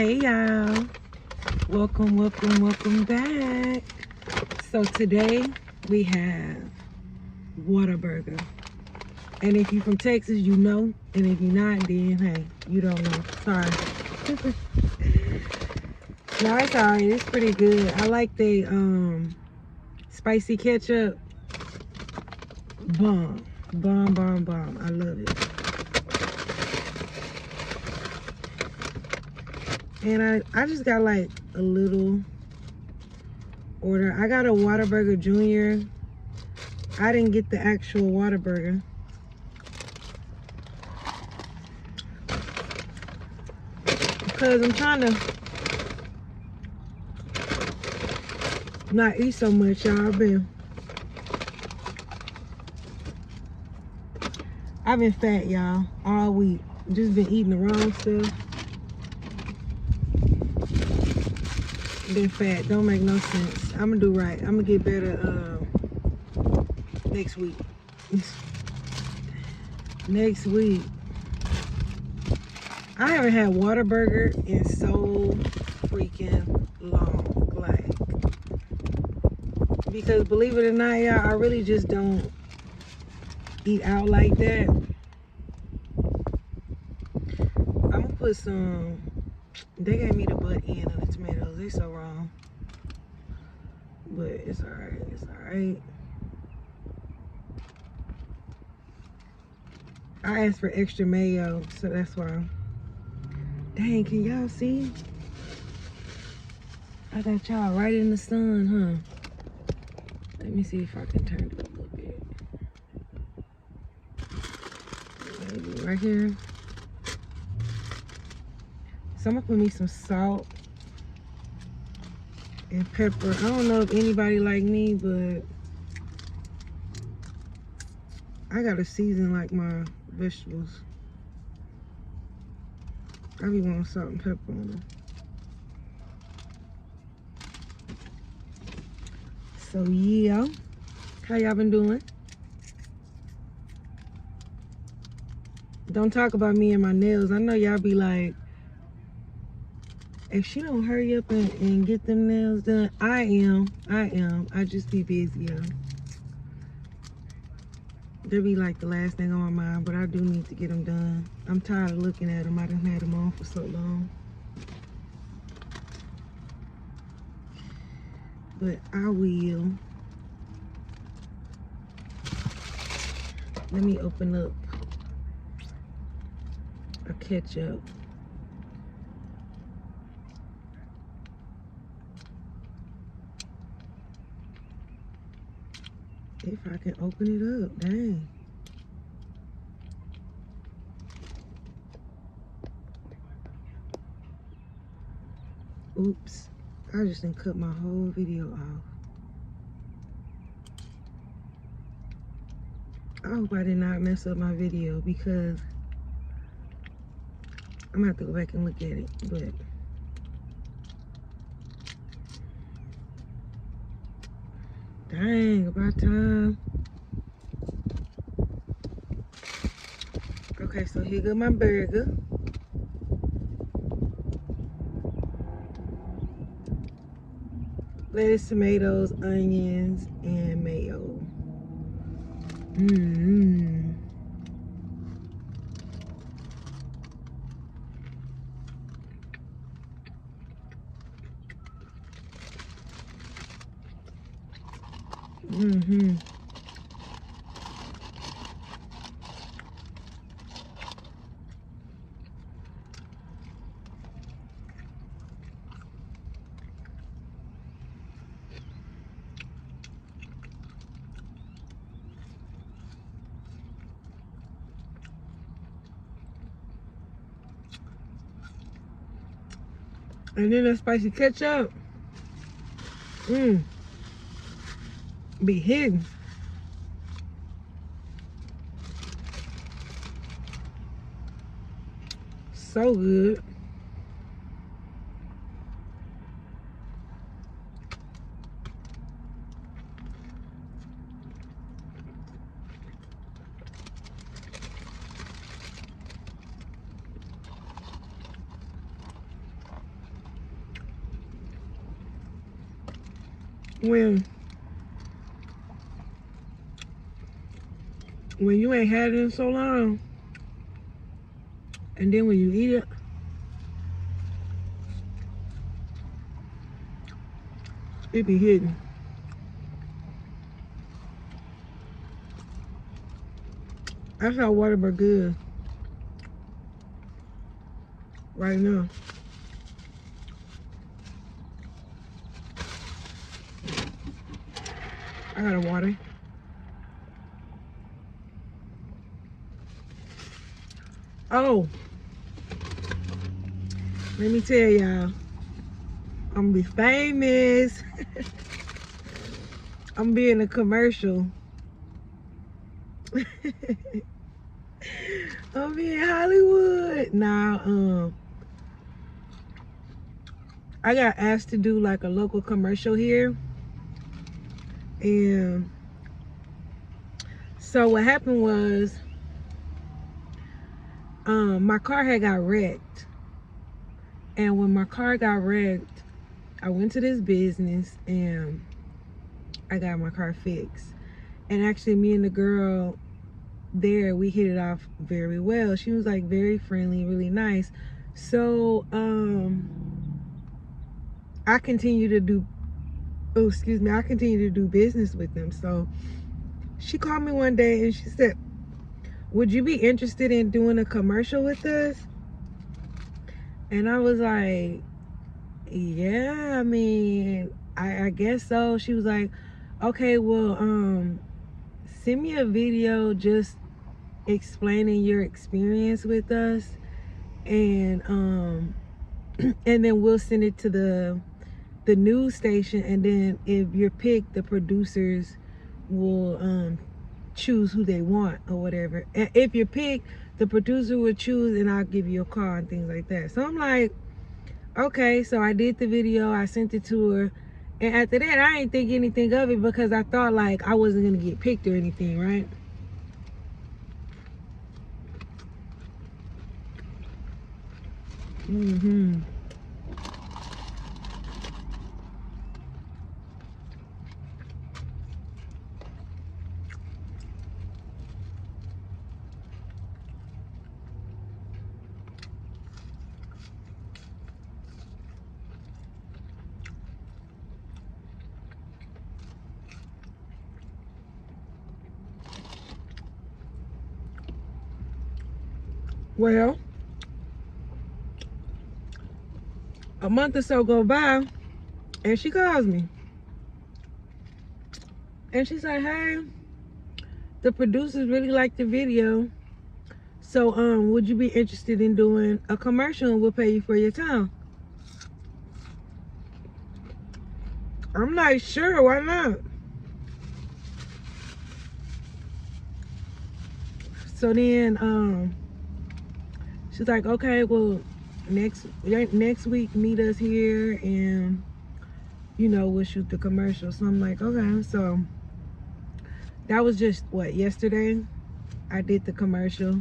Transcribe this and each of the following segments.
Hey y'all, welcome back. So today we have Whataburger, and if you're from Texas you know, and if you're not, then hey, you don't know, sorry. No, it's alright, it's pretty good. I like the spicy ketchup. Bomb, I love it. And I just got like a little order. I got a Whataburger Junior. I didn't get the actual Whataburger. Because I'm trying to not eat so much, y'all. I've been fat, y'all, all week. Just been eating the wrong stuff. Been fat, don't make no sense. I'm gonna do right. I'm gonna get better next week. Next week. I haven't had Whataburger in so freaking long. Like, because believe it or not, y'all, I really just don't eat out like that. I'm gonna put some. They gave me the butt end of the tomatoes. They so wrong. But it's alright. It's alright. I asked for extra mayo, so that's why. Dang, can y'all see? I got y'all right in the sun, huh? Let me see if I can turn it up a little bit. Maybe right here. So I'm gonna put me some salt and pepper. I don't know if anybody like me, but I gotta season like my vegetables. I be wanting salt and pepper on them. So yeah, how y'all been doing? Don't talk about me and my nails. I know y'all be like, if she don't hurry up and get them nails done, I am. I just be busy, y'all. They'll be like the last thing on my mind, but I do need to get them done. I'm tired of looking at them. I done had them on for so long. But I will. Let me open up a ketchup. If I can open it up, dang. Oops, I just done cut my whole video off. I hope I did not mess up my video because I'm gonna have to go back and look at it, but dang, about time. Okay, so here go my burger. Lettuce, tomatoes, onions, and mayo. Mmm. Mm-hmm. And then that spicy ketchup. Be hidden. So good. when you ain't had it in so long, and then when you eat it, it be hitting. That's how Whataburger good right now. I got a water. Oh, let me tell y'all, I'm gonna be famous. I'm be in a commercial. I'm in Hollywood. Now, I got asked to do like a local commercial here. And so what happened was, my car had got wrecked. And when my car got wrecked, I went to this business and I got my car fixed. And actually me and the girl there, we hit it off very well. She was like very friendly, really nice. So I continue to do business with them. So she called me one day and she said, would you be interested in doing a commercial with us? And I was like, yeah, I mean, I guess so. She was like, okay, well, send me a video just explaining your experience with us, and and then we'll send it to the news station, and then if you're picked, the producers will choose who they want or whatever. And if you're picked, the producer will choose, and I'll give you a call and things like that. So I'm like, okay. So I did the video, I sent it to her, and after that I didn't think anything of it because I thought like I wasn't gonna get picked or anything, right? Well, a month or so go by and she calls me and she's like, hey, the producers really like the video, so would you be interested in doing a commercial and we'll pay you for your time? I'm like, sure, why not? So then she's like, okay, well, next week meet us here and we'll shoot the commercial. So I'm like, okay. So that was just what, yesterday I did the commercial,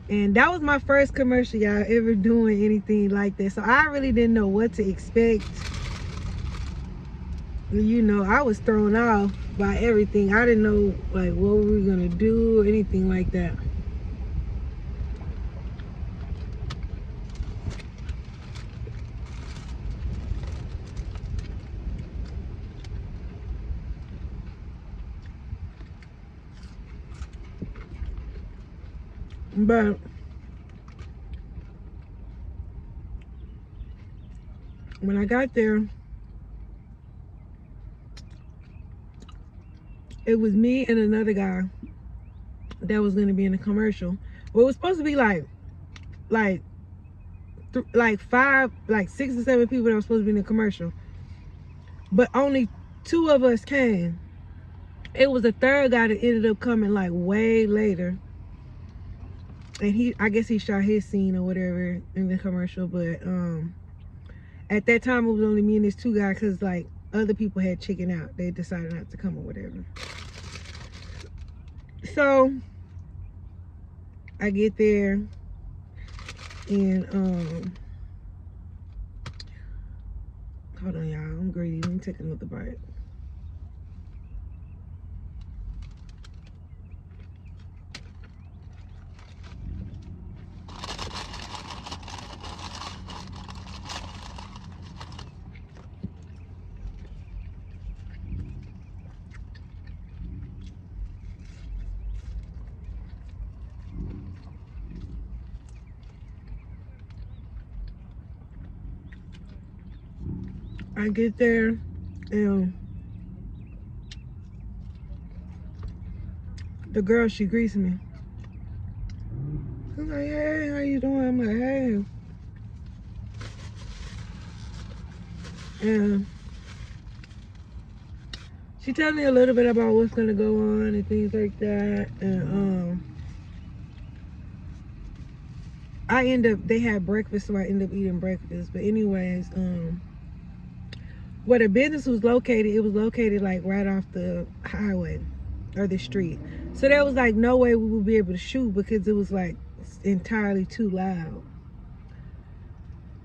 and that was my first commercial, y'all, ever doing anything like that. So I really didn't know what to expect. I was thrown off by everything. I didn't know like what we were gonna do or anything like that. But when I got there, it was me and another guy that was gonna be in the commercial. Well, it was supposed to be like 6 or 7 people that were supposed to be in the commercial, but only 2 of us came. It was a third guy that ended up coming like way later, and I guess he shot his scene or whatever in the commercial. But at that time it was only me and this 2 guys because like other people had chickened out. They decided not to come or whatever. So I get there and Hold on, y'all. I'm greedy. Let me take another bite. I get there and the girl, she greets me. I'm like, hey, how you doing? I'm like, hey. And she tells me a little bit about what's gonna go on and things like that. And they had breakfast, so I end up eating breakfast. But anyways, where the business was located, it was located like right off the highway or the street. So there was like no way we would be able to shoot because it was like entirely too loud.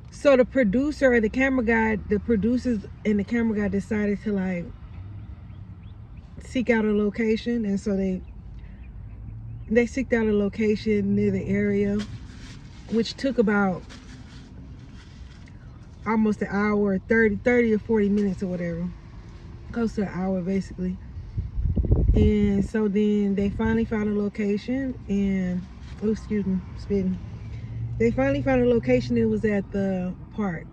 So the producer or the camera guy, the producers and the camera guy decided to like seek out a location, and so they seeked out a location near the area, which took about almost an hour, 30 or 40 minutes or whatever, close to an hour basically. And so then they finally found a location, and oh, excuse me, spitting. They finally found a location. It was at the park.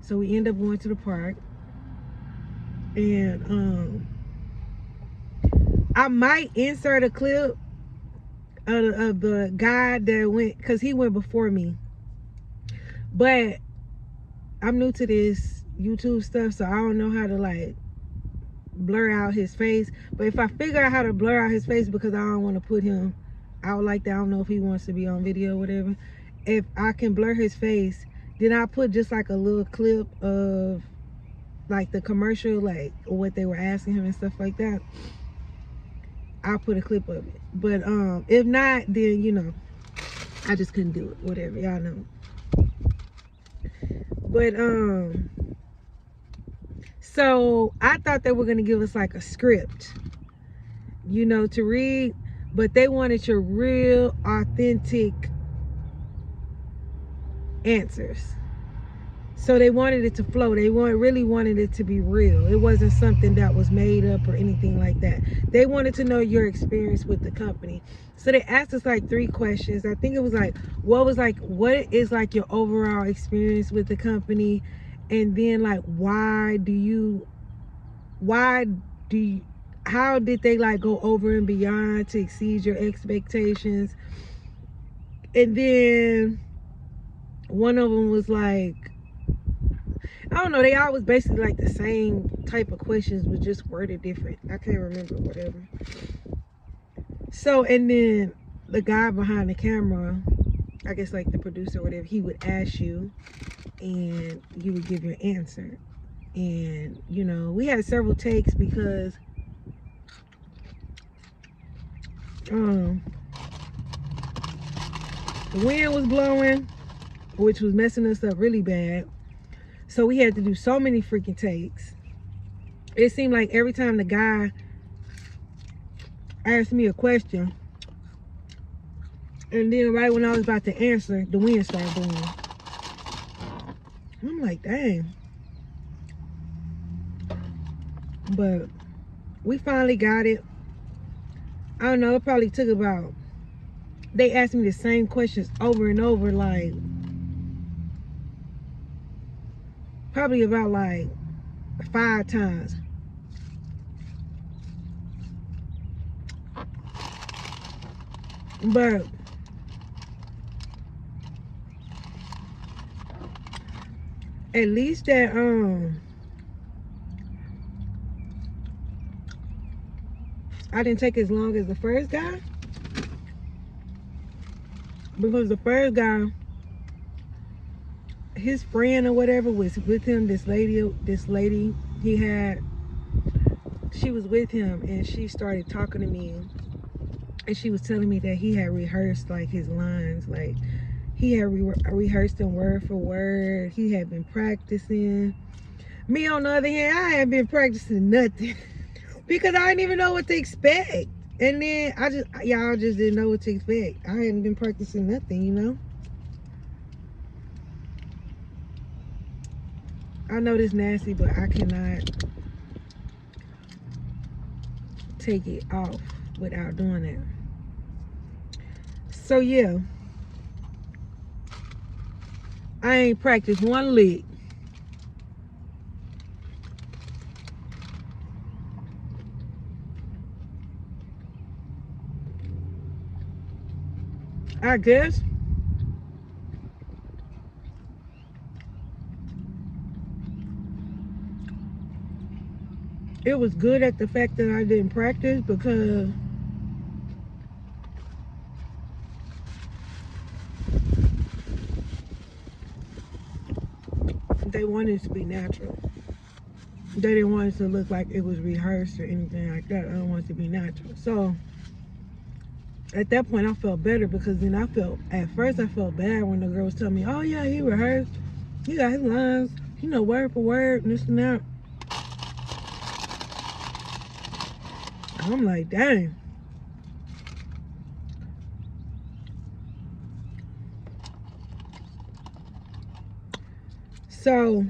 So we end up going to the park, and I might insert a clip of the guy that went, because he went before me. But I'm new to this YouTube stuff, so I don't know how to like blur out his face. But if I figure out how to blur out his face, because I don't want to put him out like that, I don't know if he wants to be on video or whatever. If I can blur his face, then I'll put just like a little clip of like the commercial, like what they were asking him and stuff like that. I'll put a clip of it. But if not, then you know, I just couldn't do it. Whatever, y'all know. But so I thought they were gonna give us like a script, you know, to read, but they wanted your real authentic answers. So they wanted it to flow. They really wanted it to be real. It wasn't something that was made up or anything like that. They wanted to know your experience with the company. So they asked us like 3 questions. I think it was like, what is like your overall experience with the company? And then like, how did they like go over and beyond to exceed your expectations? And then one of them was like, I don't know, they always basically like the same type of questions, but just worded different. I can't remember, whatever. So, and then the guy behind the camera, I guess like the producer or whatever, he would ask you and you would give your answer. And, you know, we had several takes because the wind was blowing, which was messing us up really bad. So we had to do so many freaking takes. It seemed like every time the guy asked me a question, and then right when I was about to answer, the wind started blowing. I'm like, dang. But we finally got it. I don't know, it probably took about, they asked me the same questions over and over, like probably about like 5 times. But at least that I didn't take as long as the first guy, because the first guy, his friend or whatever was with him. This lady he had, she was with him, and she started talking to me, and she was telling me that he had rehearsed like his lines, like He had rehearsed them word for word. He had been practicing. Me, on the other hand, I hadn't been practicing nothing because I didn't even know what to expect. And then y'all just didn't know what to expect. I hadn't been practicing nothing, you know. I know this nasty, but I cannot take it off without doing it. So yeah, I ain't practiced one lick. I guess it was good at the fact that I didn't practice because they wanted it to be natural. They didn't want it to look like it was rehearsed or anything like that. I don't want it to be natural. So at that point I felt better because then at first I felt bad when the girl was telling me, oh yeah, he rehearsed. He got his lines, you know, word for word and this and that. I'm like, dang. So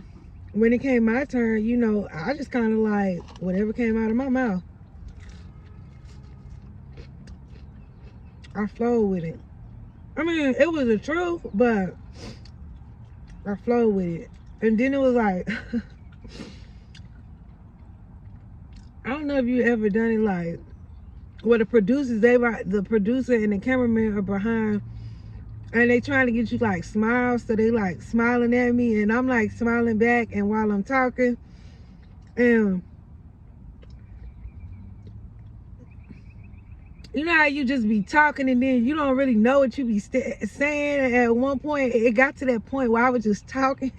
when it came my turn, you know, I just kind of like whatever came out of my mouth, I flowed with it. I mean, it was the truth, but I flowed with it. And then it was like, I don't know if you ever done it like where the producer and the cameraman are behind and they trying to get you like smiles, so they like smiling at me and I'm like smiling back and while I'm talking, and you know how you just be talking and then you don't really know what you be saying. And at one point it got to that point where I was just talking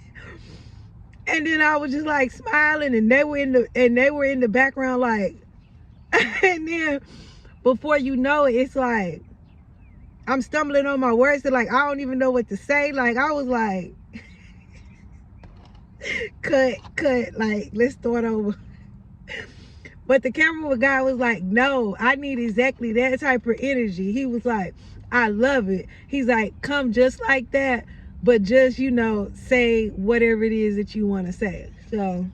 and then I was just like smiling and they were in the background like and then before you know it, it's like I'm stumbling on my words and like I don't even know what to say. Like I was like cut, like let's start over. But the camera guy was like, no, I need exactly that type of energy. He was like, I love it. He's like, come just like that, but just, you know, say whatever it is that you want to say. So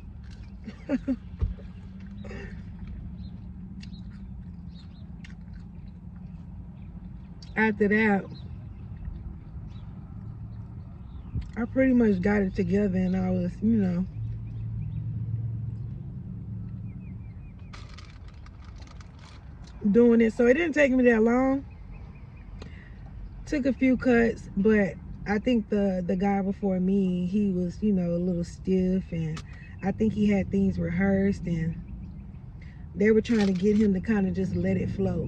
after that, I pretty much got it together and I was, you know, doing it. So it didn't take me that long. Took a few cuts, but I think the guy before me, he was, you know, a little stiff and I think he had things rehearsed and they were trying to get him to kind of just let it flow.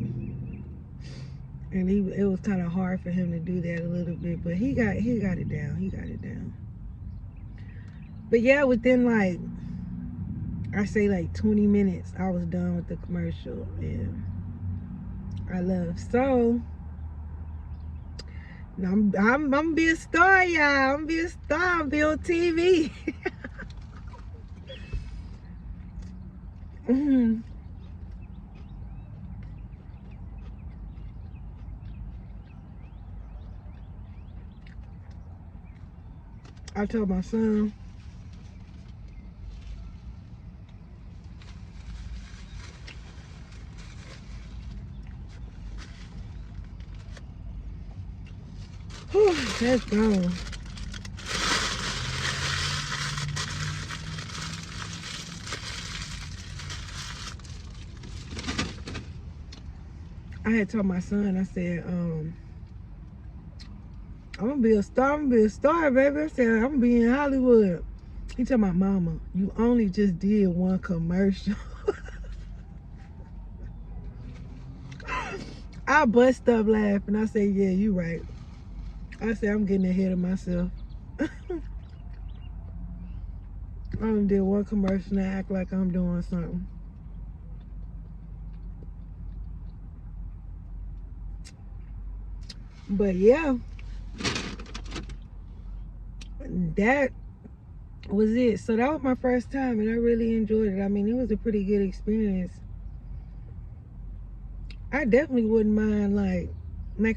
And it was kind of hard for him to do that a little bit, but he got it down. He got it down. But yeah, within like I say like 20 minutes, I was done with the commercial and I love. So I'm gonna be a star, y'all. I'm gonna be a star. I'm gonna be on TV. I told my son, that's gone. I had told my son, I said, I'm gonna be a star. I'm gonna be a star, baby. I said, I'm gonna be in Hollywood. He told my mama, you only just did one commercial. I bust up laughing. I said, yeah, you right. I said, I'm getting ahead of myself. I only did one commercial and I act like I'm doing something. But yeah, that was it. So that was my first time, and I really enjoyed it. I mean, it was a pretty good experience. I definitely wouldn't mind, like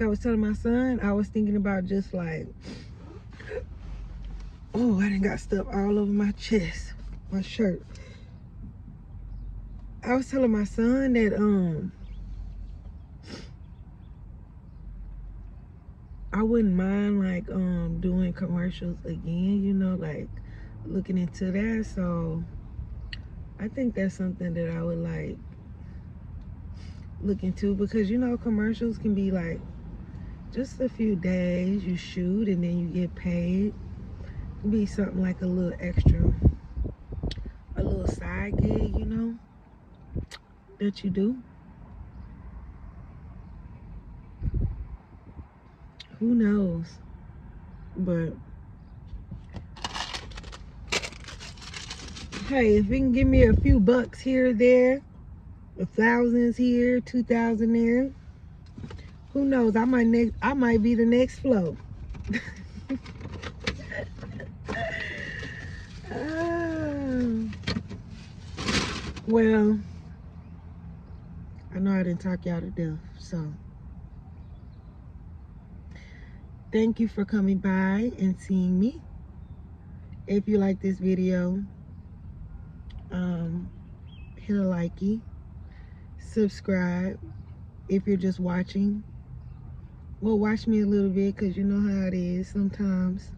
I was telling my son, I was thinking about just like, oh, I done got stuff all over my chest, my shirt. I was telling my son that I wouldn't mind like doing commercials again, you know, like looking into that. So I think that's something that I would like look into, because you know commercials can be like just a few days you shoot and then you get paid. It can be something like a little extra, a little side gig, you know, that you do. Who knows? But hey, if you can give me a few bucks here or there, a thousands here, 2,000 there, who knows? I might be the next Flo. Well, I know I didn't talk y'all to death, so thank you for coming by and seeing me. If you like this video, hit a likey, subscribe. If you're just watching, well, watch me a little bit, because you know how it is. Sometimes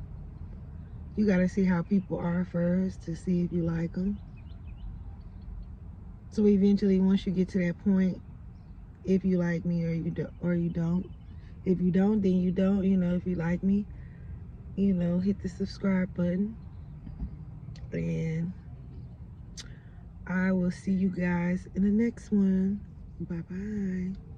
you gotta see how people are first to see if you like them. So eventually, once you get to that point, if you like me or you don't. If you don't, then you don't. You know, if you like me, you know, hit the subscribe button. And I will see you guys in the next one. Bye-bye.